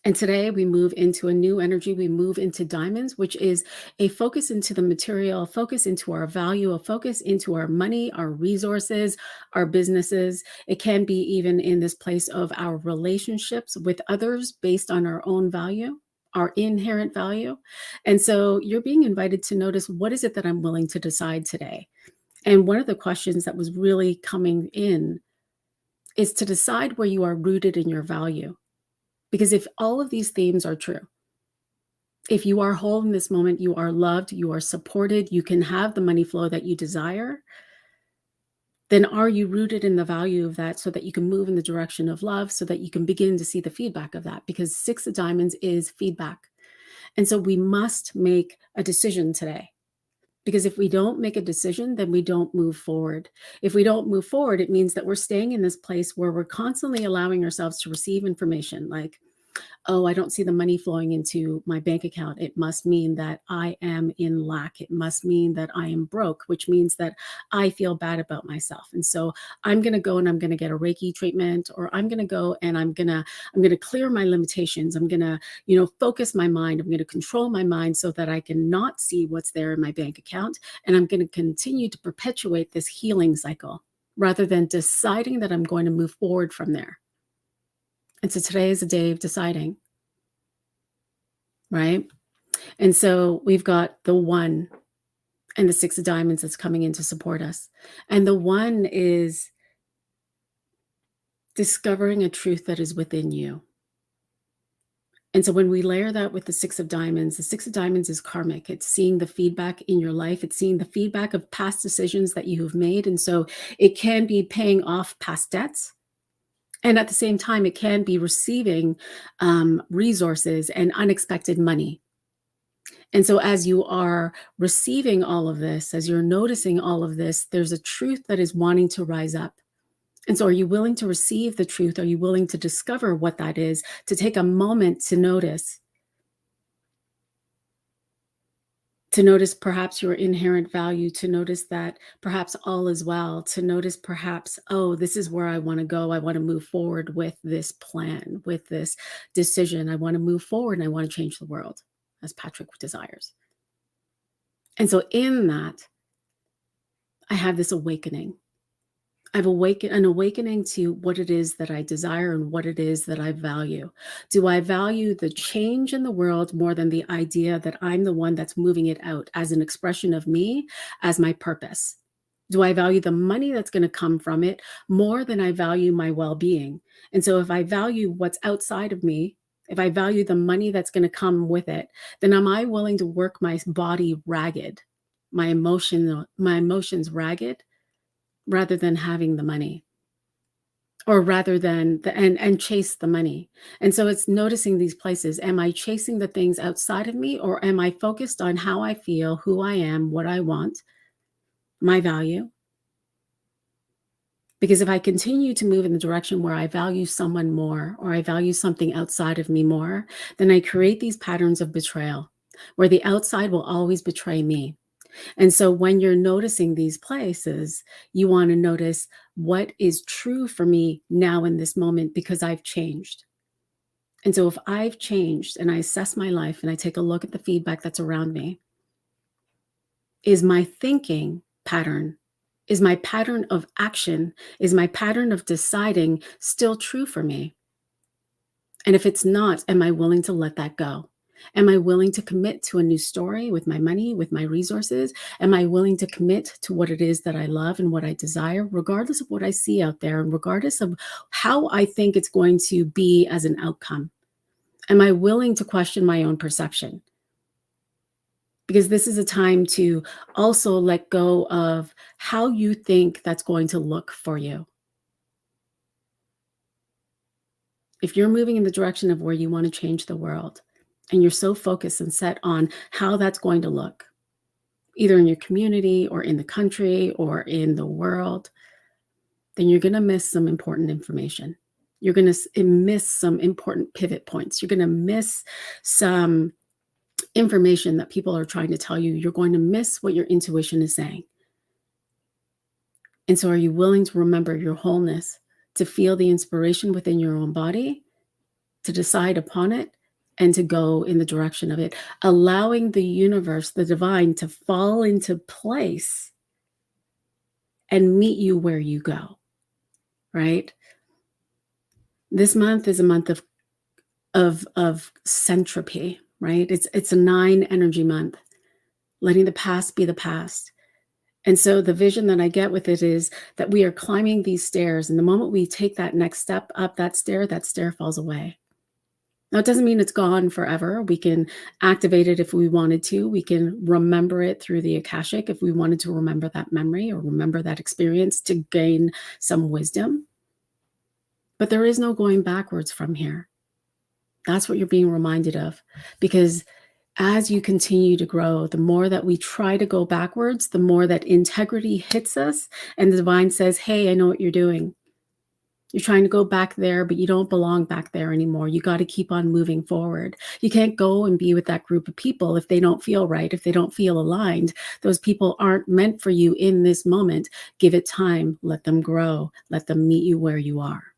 And today we move into a new energy. We move into diamonds, which is a focus into the material, a focus into our value, a focus into our money, our resources, our businesses. It can be even in this place of our relationships with others based on our own value, our inherent value. And so you're being invited to notice, what is it that I'm willing to decide today? And one of the questions that was really coming in is to decide where you are rooted in your value. Because if all of these themes are true, if you are whole in this moment, you are loved, you are supported, you can have the money flow that you desire, then are you rooted in the value of that so that you can move in the direction of love, so that you can begin to see the feedback of that? Because Six of Diamonds is feedback. And so we must make a decision today. Because if we don't make a decision, then we don't move forward. If we don't move forward, it means that we're staying in this place where we're constantly allowing ourselves to receive information like, oh, I don't see the money flowing into my bank account. It must mean that I am in lack. It must mean that I am broke, which means that I feel bad about myself. And so I'm going to go and I'm going to get a Reiki treatment, or I'm going to go and I'm going to clear my limitations. I'm going to, focus my mind. I'm going to control my mind so that I can not see what's there in my bank account. And I'm going to continue to perpetuate this healing cycle rather than deciding that I'm going to move forward from there. And so today is a day of deciding, right? And so we've got the one and the Six of Diamonds that's coming in to support us. And the one is discovering a truth that is within you. And so when we layer that with the Six of Diamonds is karmic. It's seeing the feedback in your life. It's seeing the feedback of past decisions that you have made. And so it can be paying off past debts. And at the same time, it can be receiving resources and unexpected money. And so as you are receiving all of this, as you're noticing all of this, there's a truth that is wanting to rise up. And so are you willing to receive the truth? Are you willing to discover what that is, to take a moment to notice? To notice perhaps your inherent value, to notice that perhaps all is well, to notice perhaps, oh, this is where I want to go. I want to move forward with this plan, with this decision. I want to move forward and I want to change the world, as Patrick desires. And so in that, I have this awakening. I've an awakening to what it is that I desire and what it is that I value. Do I value the change in the world more than the idea that I'm the one that's moving it out as an expression of me, as my purpose? Do I value the money that's going to come from it more than I value my well-being? And so if I value what's outside of me, if I value the money that's going to come with it, then am I willing to work my body ragged, my emotions ragged, rather than having the money, or rather than and chase the money? And so it's noticing these places. Am I chasing the things outside of me, or am I focused on how I feel, who I am, what I want, my value? Because if I continue to move in the direction where I value someone more, or I value something outside of me more, then I create these patterns of betrayal where the outside will always betray me. And so when you're noticing these places, you want to notice what is true for me now in this moment, because I've changed. And so if I've changed and I assess my life and I take a look at the feedback that's around me, is my thinking pattern, is my pattern of action, is my pattern of deciding still true for me? And if it's not, am I willing to let that go? Am I willing to commit to a new story with my money, with my resources? Am I willing to commit to what it is that I love and what I desire, regardless of what I see out there and regardless of how I think it's going to be as an outcome? Am I willing to question my own perception? Because this is a time to also let go of how you think that's going to look for you. If you're moving in the direction of where you want to change the world, and you're so focused and set on how that's going to look, either in your community or in the country or in the world, then you're going to miss some important information. You're going to miss some important pivot points. You're going to miss some information that people are trying to tell you. You're going to miss what your intuition is saying. And so are you willing to remember your wholeness, to feel the inspiration within your own body, to decide upon it and to go in the direction of it, allowing the universe, the divine, to fall into place and meet you where you go, right? This month is a month of centropy, right? It's a 9 energy month, letting the past be the past. And so the vision that I get with it is that we are climbing these stairs, and the moment we take that next step up that stair falls away. Now, it doesn't mean it's gone forever. We can activate it if we wanted to. We can remember it through the Akashic if we wanted to remember that memory or remember that experience to gain some wisdom. But there is no going backwards from here. That's what you're being reminded of. Because as you continue to grow, the more that we try to go backwards, the more that integrity hits us, and the divine says, hey, I know what you're doing. You're trying to go back there, but you don't belong back there anymore. You got to keep on moving forward. You can't go and be with that group of people if they don't feel right, if they don't feel aligned. Those people aren't meant for you in this moment. Give it time. Let them grow. Let them meet you where you are.